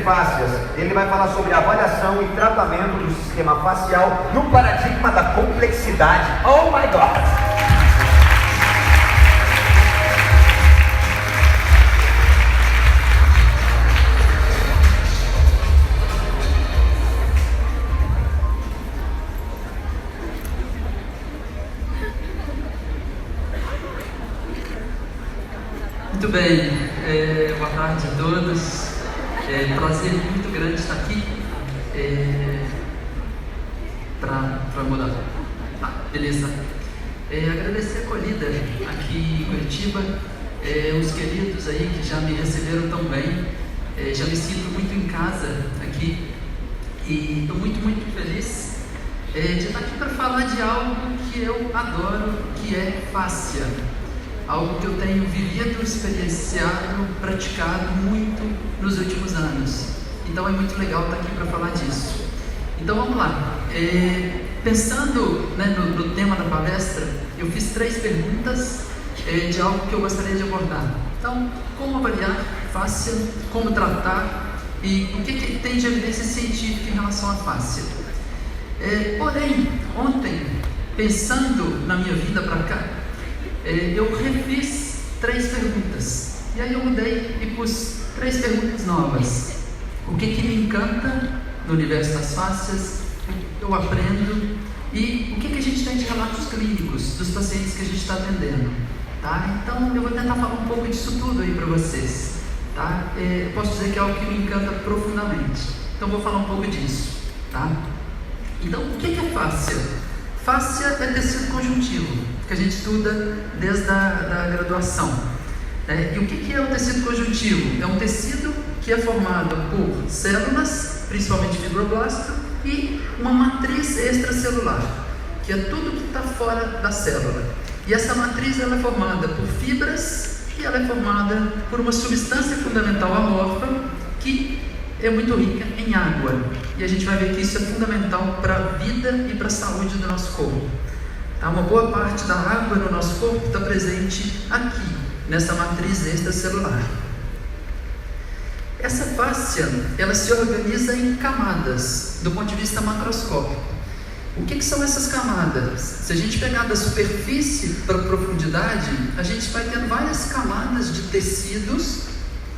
fáscias. Ele vai falar sobre avaliação e tratamento do sistema facial no paradigma da complexidade. Oh my God! Muito bem, boa tarde a todos. Prazer muito grande estar aqui para mudar. Tá, beleza. Agradecer a acolhida aqui em Curitiba, os queridos aí que já me receberam tão bem. Já me sinto muito em casa aqui e estou muito feliz de estar aqui para falar de algo que eu adoro, que é fáscia. Algo que eu tenho vivido, experienciado, praticado muito nos últimos anos. Então é muito legal estar aqui para falar disso. Então vamos lá. Pensando, né, no tema da palestra, eu fiz 3 perguntas de algo que eu gostaria de abordar. Então, como avaliar fáscia, como tratar e o que tem de evidência científica em relação à fáscia. Porém, ontem, pensando na minha vida para cá, eu refiz 3 perguntas, e aí eu mudei e pus 3 perguntas novas. O que me encanta no universo das fáscias, eu aprendo, e o que a gente tem de relatos clínicos dos pacientes que a gente está atendendo, tá? Então eu vou tentar falar um pouco disso tudo aí para vocês, tá? Eu posso dizer que é algo que me encanta profundamente, então vou falar um pouco disso, tá? Então o que é fáscia? Fáscia é tecido conjuntivo, que a gente estuda desde a graduação. E o que é o tecido conjuntivo? É um tecido que é formado por células, principalmente fibroblasto, e uma matriz extracelular, que é tudo que está fora da célula. E essa matriz ela é formada por fibras e ela é formada por uma substância fundamental amorfa que é muito rica em água. E a gente vai ver que isso é fundamental para a vida e para a saúde do nosso corpo. Uma boa parte da água no nosso corpo está presente aqui, nessa matriz extracelular. Essa fáscia, ela se organiza em camadas, do ponto de vista macroscópico. O que são essas camadas? Se a gente pegar da superfície para a profundidade, a gente vai tendo várias camadas de tecidos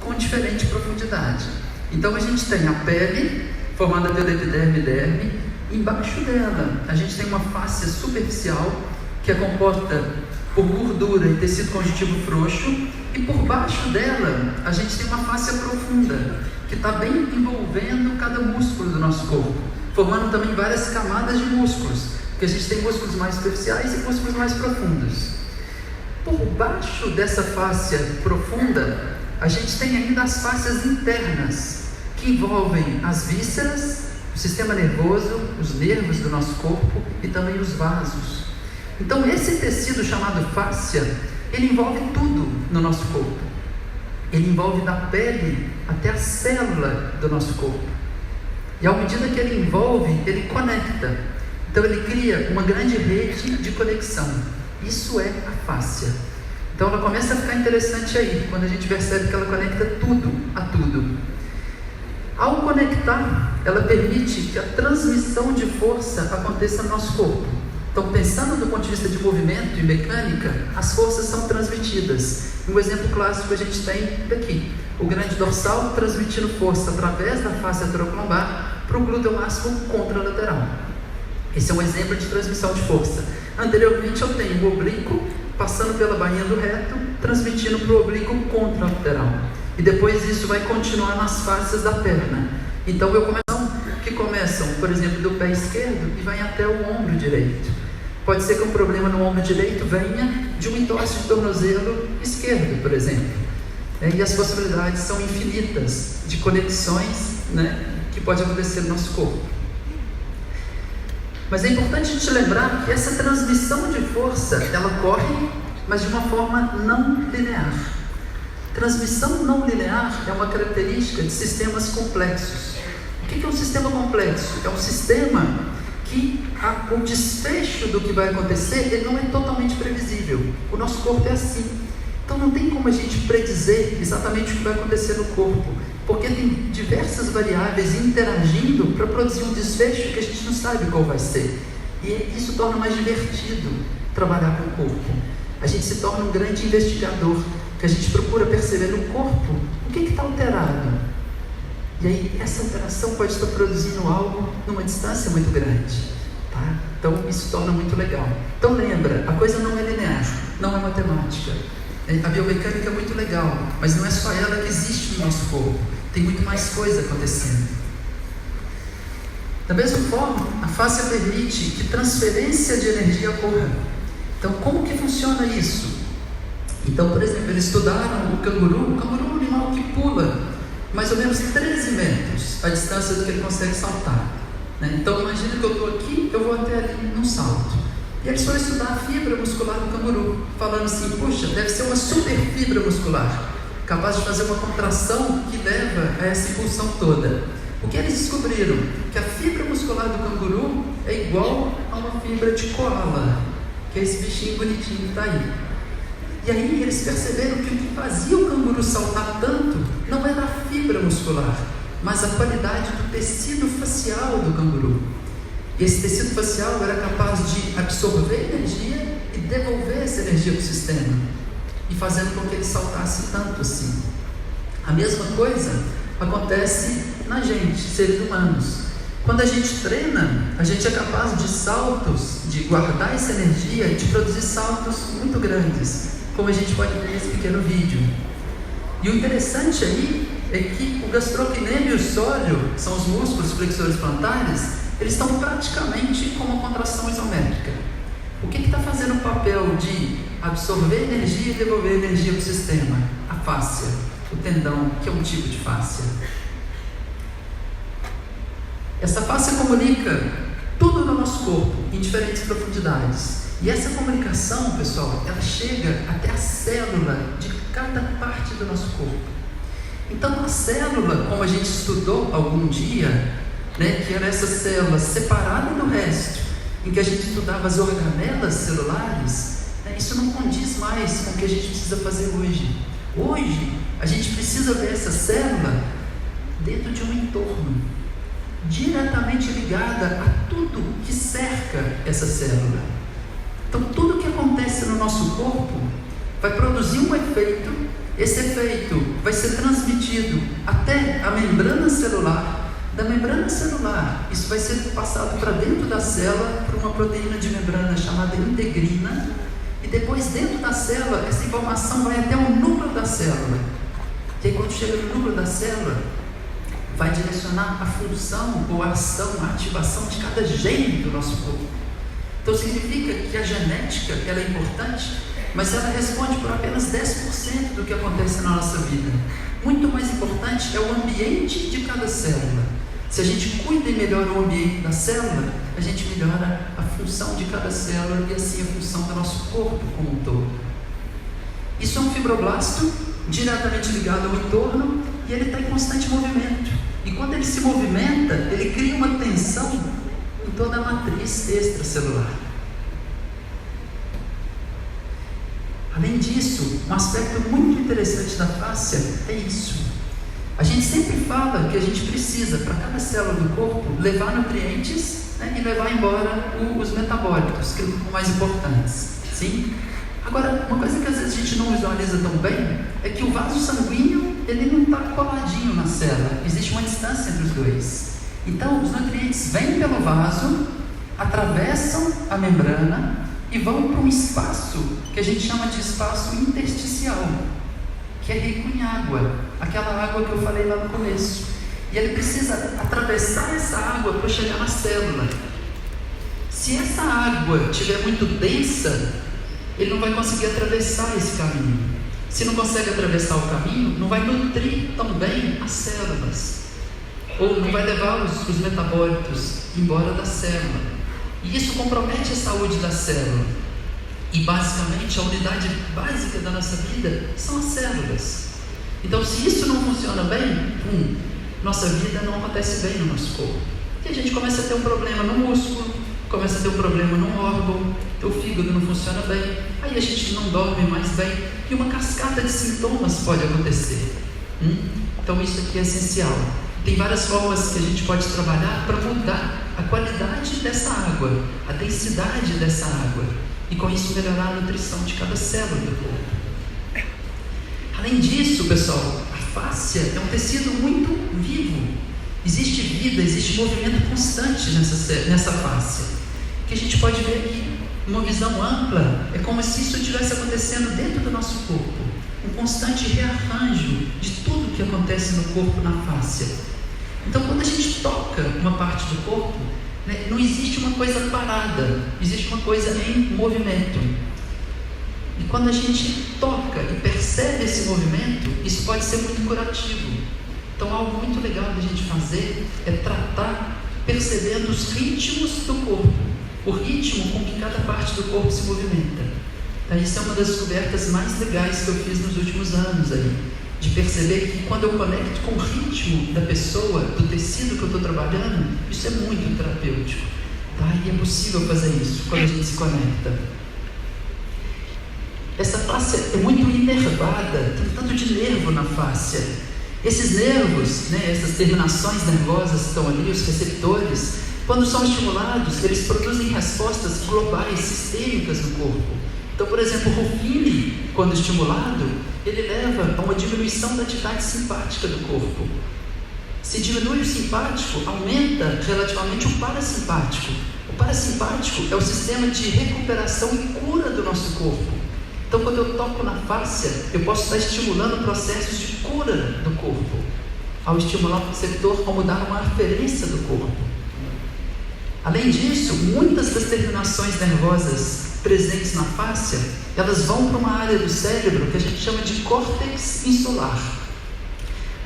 com diferente profundidade. Então a gente tem a pele, formada pela epiderme e derme. Embaixo dela, a gente tem uma fáscia superficial, que é composta por gordura e tecido conjuntivo frouxo, e por baixo dela, a gente tem uma fáscia profunda, que está bem envolvendo cada músculo do nosso corpo, formando também várias camadas de músculos, porque a gente tem músculos mais superficiais e músculos mais profundos. Por baixo dessa fáscia profunda, a gente tem ainda as fáscias internas, que envolvem as vísceras, o sistema nervoso, os nervos do nosso corpo e também os vasos. Então esse tecido chamado fáscia, ele envolve tudo no nosso corpo. Ele envolve da pele até a célula do nosso corpo. E à medida que ele envolve, ele conecta. Então ele cria uma grande rede de conexão. Isso é a fáscia. Então ela começa a ficar interessante aí, quando a gente percebe que ela conecta tudo a tudo. Ao conectar, ela permite que a transmissão de força aconteça no nosso corpo. Então, pensando do ponto de vista de movimento e mecânica, as forças são transmitidas. Um exemplo clássico a gente tem daqui, o grande dorsal transmitindo força através da face anteroclombar para o glúteo máximo contralateral. Esse é um exemplo de transmissão de força. Anteriormente eu tenho o oblíquo passando pela bainha do reto, transmitindo para o oblíquo contralateral. E depois isso vai continuar nas fáscias da perna. Então começam, por exemplo, do pé esquerdo e vai até o ombro direito. Pode ser que um problema no ombro direito venha de um entorse de tornozelo esquerdo, por exemplo. E as possibilidades são infinitas de conexões, que pode acontecer no nosso corpo. Mas é importante a gente lembrar que essa transmissão de força, ela ocorre, mas de uma forma não linear. Transmissão não linear é uma característica de sistemas complexos. O que é um sistema complexo? É um sistema que o desfecho do que vai acontecer ele não é totalmente previsível. O nosso corpo é assim. Então não tem como a gente predizer exatamente o que vai acontecer no corpo. porque tem diversas variáveis interagindo para produzir um desfecho que a gente não sabe qual vai ser. E isso torna mais divertido trabalhar com o corpo. A gente se torna um grande investigador, que a gente procura perceber no corpo o que está alterado. E aí essa alteração pode estar produzindo algo numa distância muito grande. Tá? Então isso torna muito legal. Então lembra, a coisa não é linear, não é matemática. A biomecânica é muito legal, mas não é só ela que existe no nosso corpo. Tem muito mais coisa acontecendo. Da mesma forma, a fascia permite que transferência de energia ocorra. Então, como que funciona isso? Então, por exemplo, eles estudaram o canguru. O canguru é um animal que pula mais ou menos 13 metros a distância do que ele consegue saltar. Né? Então, imagina que eu estou aqui, eu vou até ali num salto. E eles foram estudar a fibra muscular do canguru, falando assim, puxa, deve ser uma super fibra muscular, capaz de fazer uma contração que leva a essa impulsão toda. O que eles descobriram? Que a fibra muscular do canguru é igual a uma fibra de koala, que é esse bichinho bonitinho que está aí. E aí eles perceberam que o que fazia o canguru saltar tanto não era a fibra muscular, mas a qualidade do tecido facial do canguru. Esse tecido facial era capaz de absorver energia e devolver essa energia para o sistema, e fazendo com que ele saltasse tanto assim. A mesma coisa acontece na gente, seres humanos. Quando a gente treina, a gente é capaz de saltos, de guardar essa energia e de produzir saltos muito grandes, como a gente pode ver nesse pequeno vídeo. E o interessante aí é que o gastrocnêmio e o sóleo, que são os músculos flexores plantares, eles estão praticamente como uma contração isométrica. O que está fazendo o papel de absorver energia e devolver energia para o sistema? A fáscia, o tendão, que é um tipo de fáscia. Essa fáscia comunica tudo no nosso corpo, em diferentes profundidades. E essa comunicação, pessoal, ela chega até a célula de cada parte do nosso corpo. Então, a célula, como a gente estudou algum dia, né, que era essa célula separada do resto, em que a gente estudava as organelas celulares, né, isso não condiz mais com o que a gente precisa fazer hoje. Hoje, a gente precisa ver essa célula dentro de um entorno, diretamente ligada a tudo que cerca essa célula. Então, tudo que acontece no nosso corpo vai produzir um efeito. Esse efeito vai ser transmitido até a membrana celular. Da membrana celular, isso vai ser passado para dentro da célula por uma proteína de membrana chamada integrina, e depois dentro da célula, essa informação vai até o núcleo da célula. E aí, quando chega no núcleo da célula, vai direcionar a função ou a ação, a ativação de cada gene do nosso corpo. Então significa que a genética ela é importante, mas ela responde por apenas 10% do que acontece na nossa vida. Muito mais importante é o ambiente de cada célula. Se a gente cuida e melhora o ambiente da célula, a gente melhora a função de cada célula e assim a função do nosso corpo como um todo. Isso é um fibroblasto diretamente ligado ao entorno e ele está em constante movimento. E quando ele se movimenta, ele cria uma tensão em toda a matriz extracelular. Além disso, um aspecto muito interessante da fáscia é isso. A gente sempre fala que a gente precisa, para cada célula do corpo, levar nutrientes, né, e levar embora os metabólitos, que são mais importantes. Sim? Agora, uma coisa que às vezes a gente não visualiza tão bem é que o vaso sanguíneo ele não está coladinho na célula, existe uma distância entre os dois. Então, os nutrientes vêm pelo vaso, atravessam a membrana e vão para um espaço que a gente chama de espaço intersticial, que é rico em água, aquela água que eu falei lá no começo. E ele precisa atravessar essa água para chegar na célula. Se essa água estiver muito densa, ele não vai conseguir atravessar esse caminho. Se não consegue atravessar o caminho, não vai nutrir tão bem as células, ou não vai levar os metabólitos embora da célula. E isso compromete a saúde da célula. E basicamente a unidade básica da nossa vida são as células. Então, se isso não funciona bem, nossa vida não acontece bem no nosso corpo. E a gente começa a ter um problema no músculo, começa a ter um problema num órgão, o fígado não funciona bem, aí a gente não dorme mais bem, e uma cascata de sintomas pode acontecer. Então isso aqui é essencial. Tem várias formas que a gente pode trabalhar para mudar a qualidade dessa água, a densidade dessa água, e com isso melhorar a nutrição de cada célula do corpo. Além disso, pessoal, a fáscia é um tecido muito vivo. Existe vida, existe movimento constante nessa fáscia, que a gente pode ver aqui, uma visão ampla. É como se isso estivesse acontecendo dentro do nosso corpo, um constante rearranjo de tudo que acontece no corpo na fáscia. Então, quando a gente toca uma parte do corpo, né, não existe uma coisa parada, existe uma coisa em movimento. E quando a gente toca e percebe esse movimento, isso pode ser muito curativo. Então, algo muito legal da gente fazer é tratar percebendo os ritmos do corpo, o ritmo com que cada parte do corpo se movimenta. Isso é uma das descobertas mais legais que eu fiz nos últimos anos aí, de perceber que quando eu conecto com o ritmo da pessoa, do tecido que eu estou trabalhando, isso é muito terapêutico. E é possível fazer isso quando a gente se conecta. Essa fáscia é muito inervada, tem tanto de nervo na fáscia. Esses nervos, né, essas terminações nervosas que estão ali, os receptores, quando são estimulados, eles produzem respostas globais, sistêmicas no corpo. Então, por exemplo, o Ruffini, quando estimulado, ele leva a uma diminuição da atividade simpática do corpo. Se diminui o simpático, aumenta relativamente o parasimpático. O parasimpático é o sistema de recuperação e cura do nosso corpo. Então, quando eu toco na fáscia, eu posso estar estimulando processos de cura do corpo, ao estimular o receptor, ao mudar uma aferência do corpo. Além disso, muitas das terminações nervosas presentes na fáscia, elas vão para uma área do cérebro que a gente chama de córtex insular.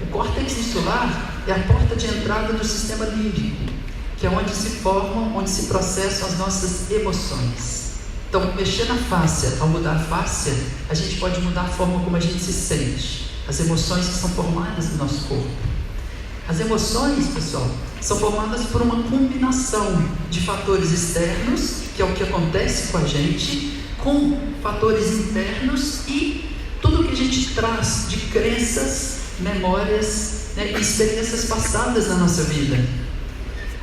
O córtex insular é a porta de entrada do sistema límbico, que é onde se formam, onde se processam as nossas emoções. Então, mexer na fáscia, ao mudar a fáscia, a gente pode mudar a forma como a gente se sente, as emoções que são formadas no nosso corpo. As emoções, pessoal, são formadas por uma combinação de fatores externos, que é o que acontece com a gente, com fatores internos e tudo que a gente traz de crenças, memórias, né, e experiências passadas na nossa vida.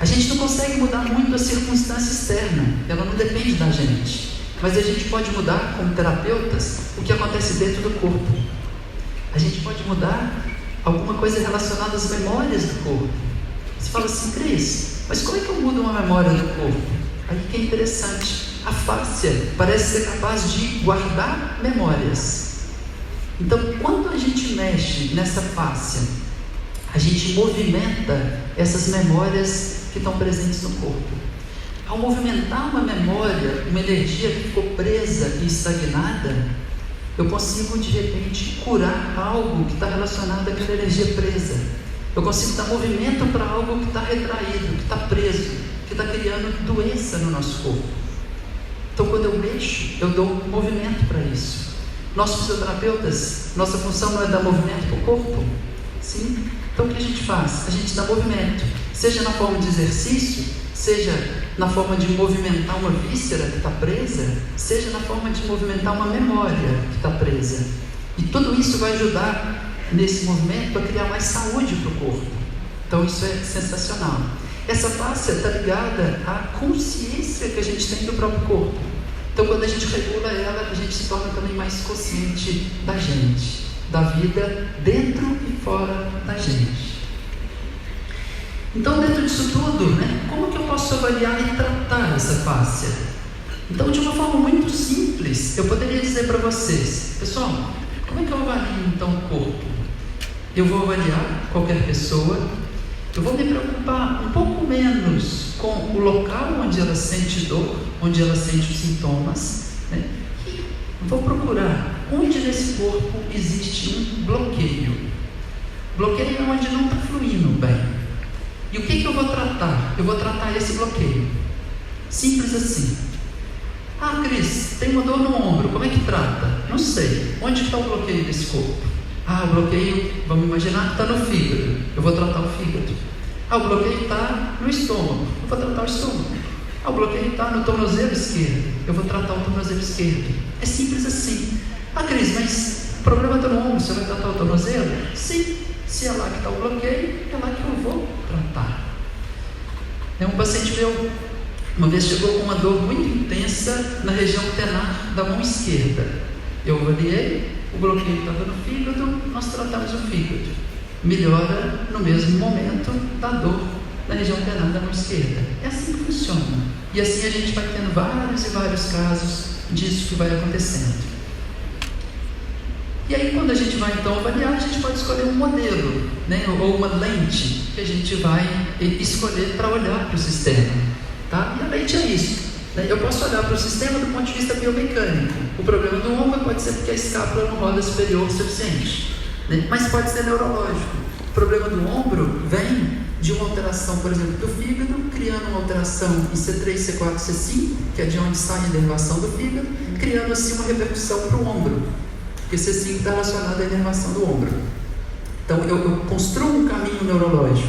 A gente não consegue mudar muito a circunstância externa, ela não depende da gente. Mas a gente pode mudar, como terapeutas, o que acontece dentro do corpo. A gente pode mudar alguma coisa relacionada às memórias do corpo. Você fala assim, Cris, mas como é que eu mudo uma memória do corpo? Aí que é interessante. A fáscia parece ser capaz de guardar memórias. Então, quando a gente mexe nessa fáscia, a gente movimenta essas memórias que estão presentes no corpo. Ao movimentar uma memória, uma energia que ficou presa e estagnada, eu consigo de repente curar algo que está relacionado àquela energia presa. Eu consigo dar movimento para algo que está retraído, que está preso, que está criando doença no nosso corpo. Então, quando eu mexo, eu dou um movimento para isso. Nós fisioterapeutas, nossa função não é dar movimento para o corpo? Sim. Então, o que a gente faz? A gente dá movimento, seja na forma de exercício, seja na forma de movimentar uma víscera que está presa, seja na forma de movimentar uma memória que está presa. E tudo isso vai ajudar nesse movimento a criar mais saúde para o corpo. Então isso é sensacional. Essa fáscia está ligada à consciência que a gente tem do próprio corpo. Então quando a gente regula ela, a gente se torna também mais consciente da gente, da vida dentro e fora da gente. Então, dentro disso tudo, né, como que eu posso avaliar e tratar essa fáscia? Então, de uma forma muito simples, eu poderia dizer para vocês, pessoal, como é que eu avalio então o corpo? Eu vou avaliar qualquer pessoa, eu vou me preocupar um pouco menos com o local onde ela sente dor, onde ela sente os sintomas, né, e vou procurar onde nesse corpo existe um bloqueio. Bloqueio é onde não está fluindo bem. E o que eu vou tratar? Eu vou tratar esse bloqueio. Simples assim. Ah, Cris, tem uma dor no ombro, como é que trata? Não sei. Onde está o bloqueio desse corpo? Ah, o bloqueio, vamos imaginar que está no fígado. Eu vou tratar o fígado. Ah, o bloqueio está no estômago. Eu vou tratar o estômago. Ah, o bloqueio está no tornozelo esquerdo. Eu vou tratar o tornozelo esquerdo. É simples assim. Ah, Cris, mas o problema está no ombro. você vai tratar o tornozelo? Sim, se é lá que está o bloqueio, é lá que eu vou tratar. Um paciente meu, uma vez chegou com uma dor muito intensa na região tenar da mão esquerda. Eu avaliei, o bloqueio estava no fígado, nós tratamos o fígado. Melhora no mesmo momento da dor na região tenar da mão esquerda. É assim que funciona. E assim a gente vai tendo vários e vários casos disso que vai acontecendo. E aí, quando a gente vai então avaliar, a gente pode escolher um modelo, né, ou uma lente que a gente vai escolher para olhar para o sistema. Tá? E a lente é isso. Né? Eu posso olhar para o sistema do ponto de vista biomecânico. O problema do ombro pode ser porque a escápula não roda superior o suficiente. Né? Mas pode ser neurológico. O problema do ombro vem de uma alteração, por exemplo, do fígado, criando uma alteração em C3, C4, C5, que é de onde sai a inervação do fígado, criando assim uma repercussão para o ombro. Porque C5 está relacionado à inervação do ombro. Então eu construo um caminho neurológico.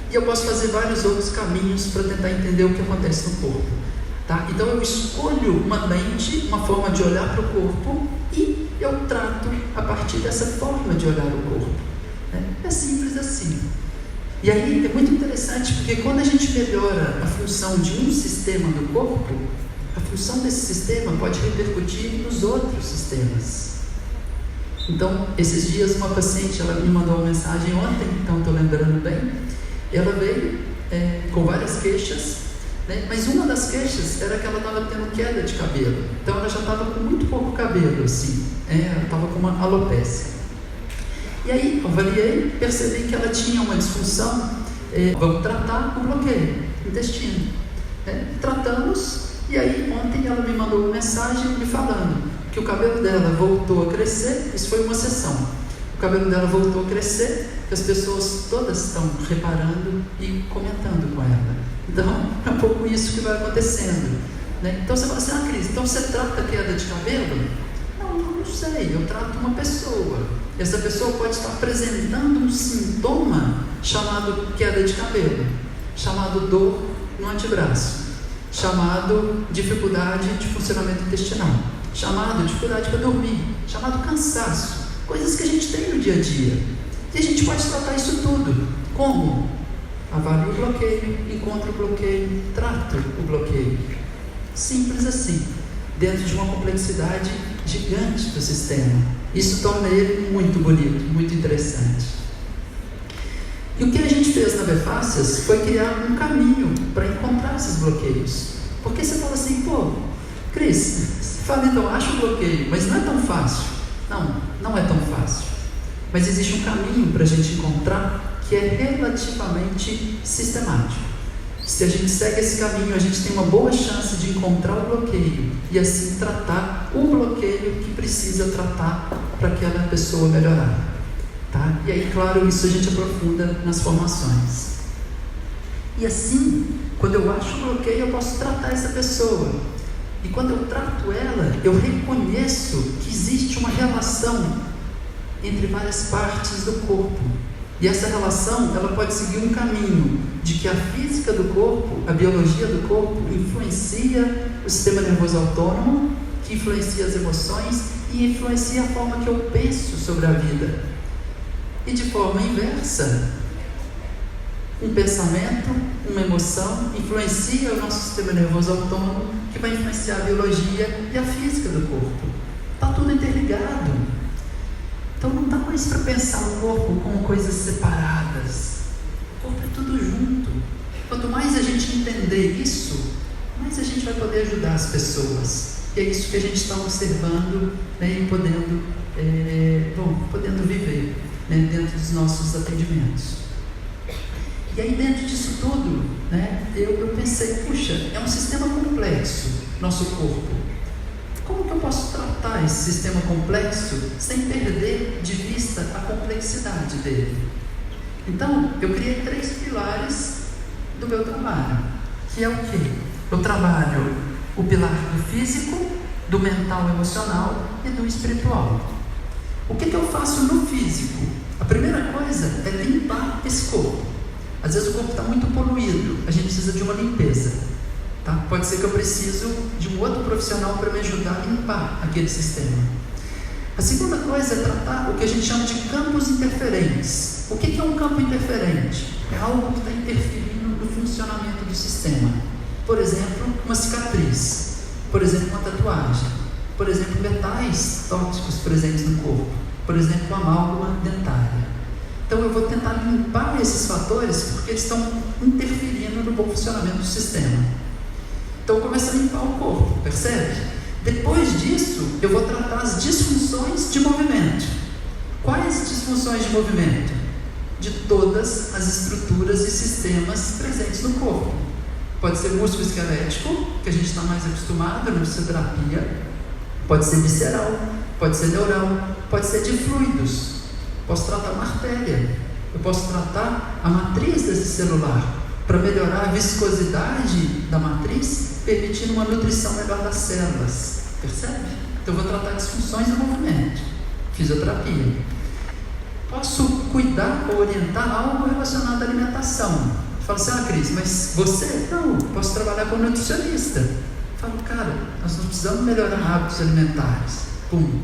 E eu posso fazer vários outros caminhos para tentar entender o que acontece no corpo. Tá? Então eu escolho uma lente, uma forma de olhar para o corpo e eu trato a partir dessa forma de olhar o corpo. É simples assim. E aí é muito interessante porque quando a gente melhora a função de um sistema do corpo, a função desse sistema pode repercutir nos outros sistemas. Então, esses dias uma paciente, ela me mandou uma mensagem ontem, então estou lembrando bem, ela veio com várias queixas, né? Mas uma das queixas era que ela estava tendo queda de cabelo, então ela já estava com muito pouco cabelo, assim, ela estava com uma alopécia. E aí, eu avaliei, percebi que ela tinha uma disfunção, vamos tratar o bloqueio do intestino. Tratamos, e aí ontem ela me mandou uma mensagem me falando que o cabelo dela voltou a crescer, isso foi uma sessão, o cabelo dela voltou a crescer, que as pessoas todas estão reparando e comentando com ela. Então, é um pouco isso que vai acontecendo. Né? Então você fala assim, Cris, então você trata a queda de cabelo? Não sei, eu trato uma pessoa. Essa pessoa pode estar apresentando um sintoma chamado queda de cabelo, chamado dor no antebraço, chamado dificuldade de funcionamento intestinal, chamado dificuldade para dormir, chamado cansaço, coisas que a gente tem no dia a dia. E a gente pode tratar isso tudo. Como? Avalio o bloqueio, encontro o bloqueio, trato o bloqueio. Simples assim, dentro de uma complexidade gigante do sistema. Isso torna ele muito bonito, muito interessante. E o que a gente fez na Befácias foi criar um caminho para encontrar esses bloqueios. Porque você fala assim, pô, Cris, você fala então, acha o bloqueio, mas não é tão fácil. Não é tão fácil. Mas existe um caminho para a gente encontrar que é relativamente sistemático. Se a gente segue esse caminho, a gente tem uma boa chance de encontrar o bloqueio e assim tratar o bloqueio que precisa tratar para aquela pessoa melhorar. Tá? E aí, claro, isso a gente aprofunda nas formações. E assim, quando eu acho o bloqueio, eu posso tratar essa pessoa. E quando eu trato ela, eu reconheço que existe uma relação entre várias partes do corpo. E essa relação, ela pode seguir um caminho de que a física do corpo, a biologia do corpo, influencia o sistema nervoso autônomo, que influencia as emoções e influencia a forma que eu penso sobre a vida. E de forma inversa, um pensamento, uma emoção, influencia o nosso sistema nervoso autônomo, que vai influenciar a biologia e a física do corpo. Está tudo interligado. Então não dá mais para pensar o corpo como coisas separadas. O corpo é tudo junto. Quanto mais a gente entender isso, mais a gente vai poder ajudar as pessoas. E é isso que a gente está observando, né, e podendo viver, né, dentro dos nossos atendimentos. E aí dentro disso tudo, né, eu pensei, puxa, é um sistema complexo, nosso corpo. Como que eu posso tratar esse sistema complexo sem perder de vista a complexidade dele? Então, eu criei 3 pilares do meu trabalho, que é o quê? Eu trabalho o pilar do físico, do mental emocional e do espiritual. O que eu faço no físico? A primeira coisa é limpar esse corpo. Às vezes o corpo está muito poluído, a gente precisa de uma limpeza. Tá? Pode ser que eu preciso de um outro profissional para me ajudar a limpar aquele sistema. A segunda coisa é tratar o que a gente chama de campos interferentes. O que é um campo interferente? É algo que está interferindo no funcionamento do sistema. Por exemplo, uma cicatriz. Por exemplo, uma tatuagem. Por exemplo, metais tóxicos presentes no corpo. Por exemplo, uma amálgama dentária. Então eu vou tentar limpar esses fatores porque eles estão interferindo no bom funcionamento do sistema. Então eu começo a limpar o corpo, percebe? Depois disso, eu vou tratar as disfunções de movimento. Quais disfunções de movimento? De todas as estruturas e sistemas presentes no corpo. Pode ser músculo esquelético, que a gente está mais acostumado na fisioterapia. Pode ser visceral, pode ser neural, pode ser de fluidos. Posso tratar uma artéria, eu posso tratar a matriz desse celular, para melhorar a viscosidade da matriz, permitindo uma nutrição melhor das células, percebe? Então eu vou tratar disfunções do movimento, fisioterapia. Posso cuidar ou orientar algo relacionado à alimentação. Fala assim, Cris, mas você? Não, posso trabalhar como nutricionista. Falo, cara, nós não precisamos melhorar hábitos alimentares. Pum,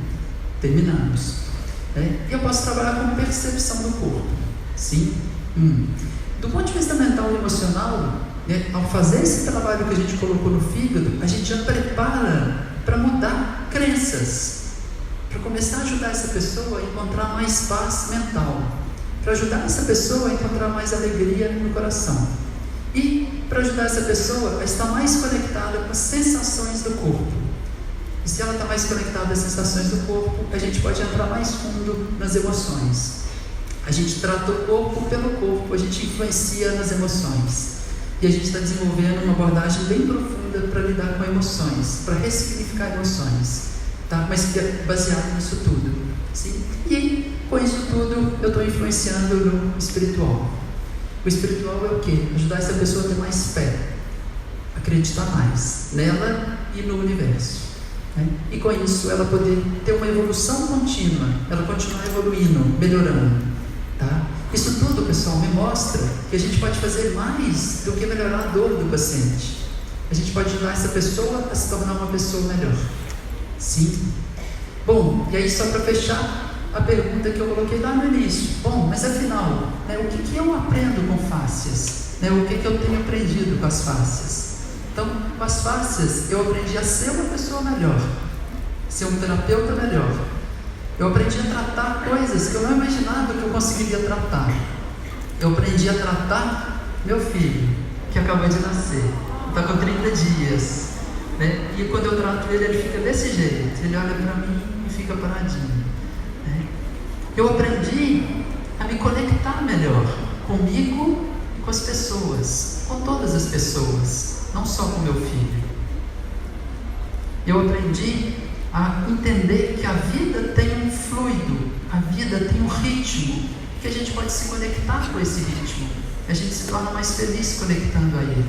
terminamos. E eu posso trabalhar com percepção do corpo. Sim. Do ponto de vista mental e emocional, ao fazer esse trabalho que a gente colocou no fígado, a gente já prepara para mudar crenças, para começar a ajudar essa pessoa a encontrar mais paz mental, para ajudar essa pessoa a encontrar mais alegria no coração e para ajudar essa pessoa a estar mais conectada com as sensações do corpo. E se ela está mais conectada às sensações do corpo, a gente pode entrar mais fundo nas emoções. A gente trata o corpo pelo corpo, a gente influencia nas emoções. E a gente está desenvolvendo uma abordagem bem profunda para lidar com emoções, para ressignificar emoções, tá? Mas que é baseado nisso tudo. Sim? E com isso tudo, eu estou influenciando no espiritual. O espiritual é o quê? Ajudar essa pessoa a ter mais fé, acreditar mais nela e no universo. E com isso ela poder ter uma evolução contínua, ela continuar evoluindo, melhorando, tá? Isso tudo, pessoal, me mostra que a gente pode fazer mais do que melhorar a dor do paciente. A gente pode ajudar essa pessoa a se tornar uma pessoa melhor. Sim? Bom, e aí só para fechar a pergunta que eu coloquei lá no início. Bom, mas afinal, o que eu aprendo com fáscias? O que eu tenho aprendido com as fáscias? Então, com as fáscias, eu aprendi a ser uma pessoa melhor, ser um terapeuta melhor. Eu aprendi a tratar coisas que eu não imaginava que eu conseguiria tratar. Eu aprendi a tratar meu filho, que acabou de nascer, está com 30 dias. E quando eu trato ele, ele fica desse jeito. Ele olha para mim e fica paradinho. Eu aprendi a me conectar melhor comigo e com as pessoas, com todas as pessoas. Não só com meu filho. Eu aprendi a entender que a vida tem um fluido, a vida tem um ritmo, que a gente pode se conectar com esse ritmo, a gente se torna mais feliz conectando a ele.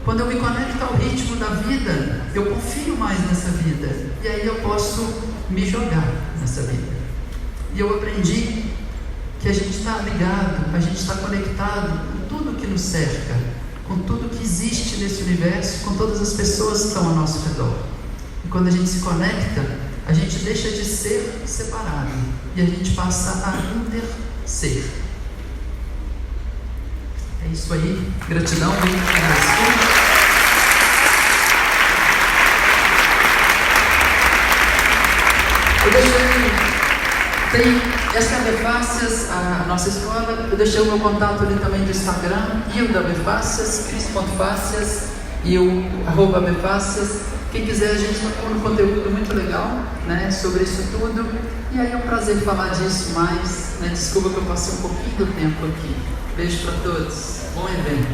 Quando eu me conecto ao ritmo da vida, eu confio mais nessa vida, e aí eu posso me jogar nessa vida. E eu aprendi que a gente está ligado, a gente está conectado com tudo que nos cerca, com tudo que existe nesse universo, com todas as pessoas que estão ao nosso redor. E quando a gente se conecta, a gente deixa de ser separado e a gente passa a interser. É isso aí, gratidão, muito agradecido. Eu deixei, essa é a Befácias, a nossa escola. Eu deixei o meu contato ali também do Instagram e o da Befácias, cris.fácias e o @Befácias. Quem quiser, a gente está com um conteúdo muito legal, sobre isso tudo. E aí é um prazer falar disso mais, Desculpa que eu passei um pouquinho do tempo aqui. Beijo para todos, bom evento.